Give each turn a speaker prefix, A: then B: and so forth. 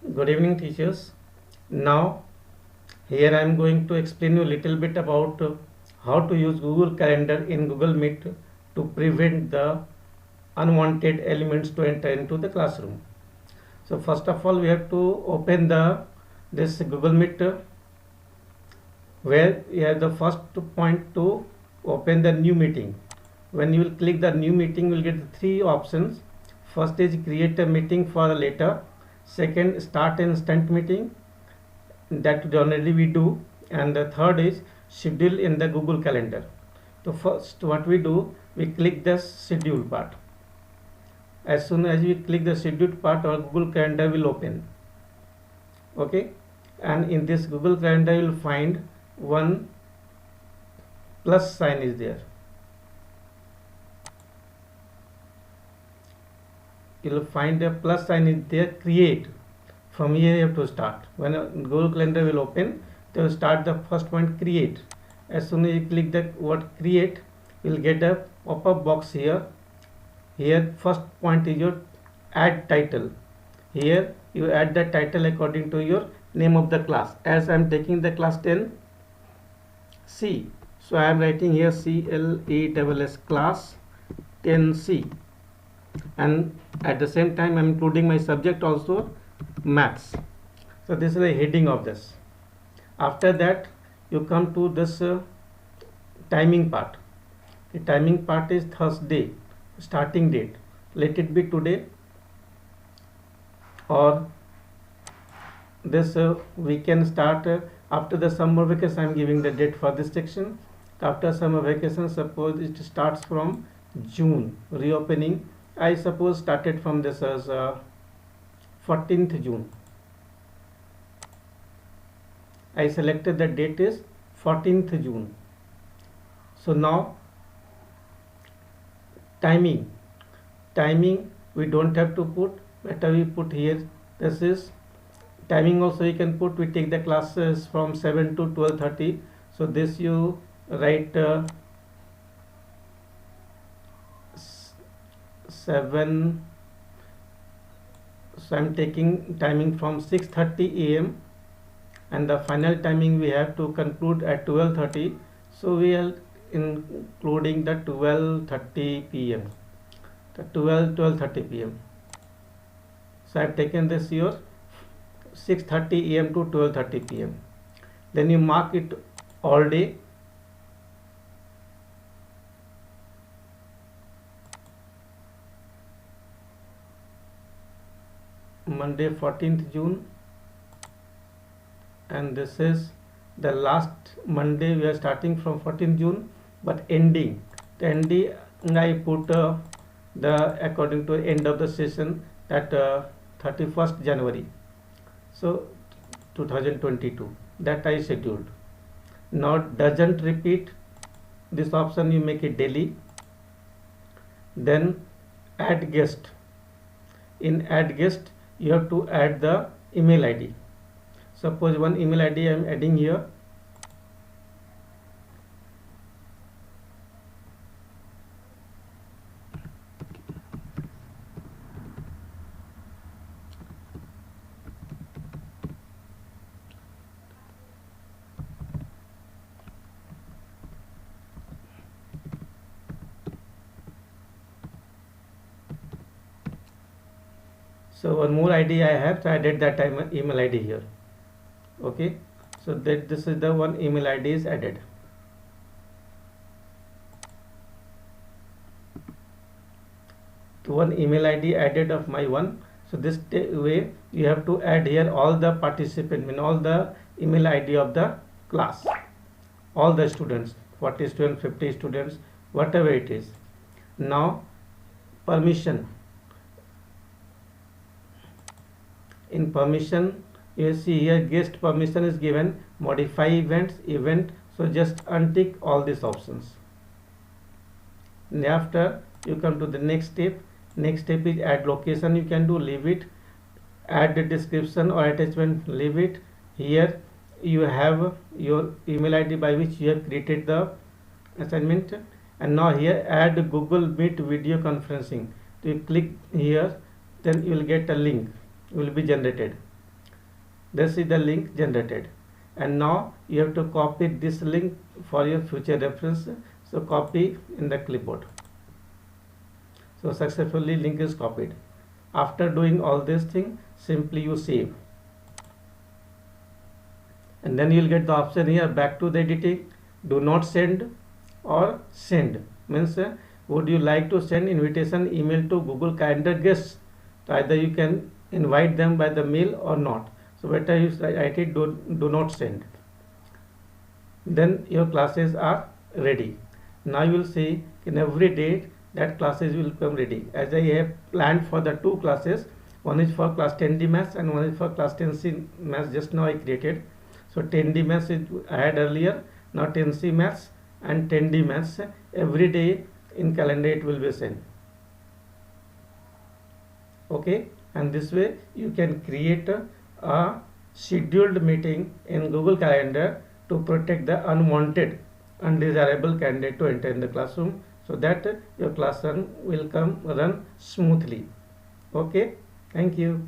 A: Good evening, teachers. Now, here I am going to explain you a little bit about how to use Google Calendar in Google Meet to prevent the unwanted elements to enter into the classroom. So, first of all, we have to open this Google Meet where you have the first point to open the new meeting. When you will click the new meeting, you will get three options. First is create a meeting for later. Second, start instant meeting, that generally we do, and the third is schedule in the Google Calendar. So first what we do, we click the schedule part. As soon as we click the scheduled part, our Google Calendar will open. Okay, and in this Google Calendar you will find one plus sign is there. You will find a plus sign is there, create. From here you have to start. When a Google Calendar will open, they will start the first point, create. As soon as you click the word create, you will get a pop-up box here. Here first point is your add title. Here you add the title according to your name of the class. As I am taking the class 10 C, so I am writing here CLASS class 10C, and at the same time I am including my subject also, maths. So this is the heading of this. After that you come to this timing part. The timing part is Thursday, starting date. Let it be today, or this we can start after the summer vacation. I am giving the date for this section. After summer vacation, suppose it starts from June, reopening. I suppose started from this as 14th June. I selected the date is 14th June. So now timing we don't have to put, better we put here. This is timing also you can put. We take the classes from 7 to 12:30. So this you write 7. So I am taking timing from 6:30 a.m. and the final timing we have to conclude at 12:30. So we are including the 12:30 p.m. the 12:30 p.m. So I have taken this your 6:30 a.m. to 12:30 p.m. Then you mark it all day. Monday 14th June, and this is the last Monday. We are starting from 14th June, but ending, the ending I put the according to end of the session, that 31st January, so 2022, that I scheduled. Now doesn't repeat, this option you make it daily. Then add guest. In add guest you have to add the email ID. Suppose one email ID I am adding here. So one more ID I have, so I added that email ID here. Okay, so that this is the one email ID is added. To one email ID added of my one. So this way you have to add here all the participant, mean all the email ID of the class, all the students, 40 students, 50 students, whatever it is. Now permission. In permission you see here guest permission is given, modify event. So just untick all these options. And after you come to the next step. Next step is add location. You can do, leave it. Add the description or attachment, leave it. Here you have your email ID by which you have created the assignment. And now here add Google Meet video conferencing. So you click here, then you will get a link will be generated. This is the link generated, and now you have to copy this link for your future reference. So copy in the clipboard. So successfully link is copied. After doing all this thing, simply you save, and then you'll get the option here, back to the editing, do not send or send. Means would you like to send invitation email to Google Calendar guests? So either you can invite them by the mail or not. So better you write it, do not send. Then your classes are ready. Now you will see in every day that classes will come ready. As I have planned for the two classes, one is for class 10D maths and one is for class 10C maths. Just now I created. So 10D maths I had earlier, now 10C maths and 10D maths. Every day in calendar it will be sent. Okay, and this way you can create a scheduled meeting in Google Calendar to protect the unwanted, undesirable candidate to enter in the classroom, so that your classroom will run smoothly. Okay, thank you.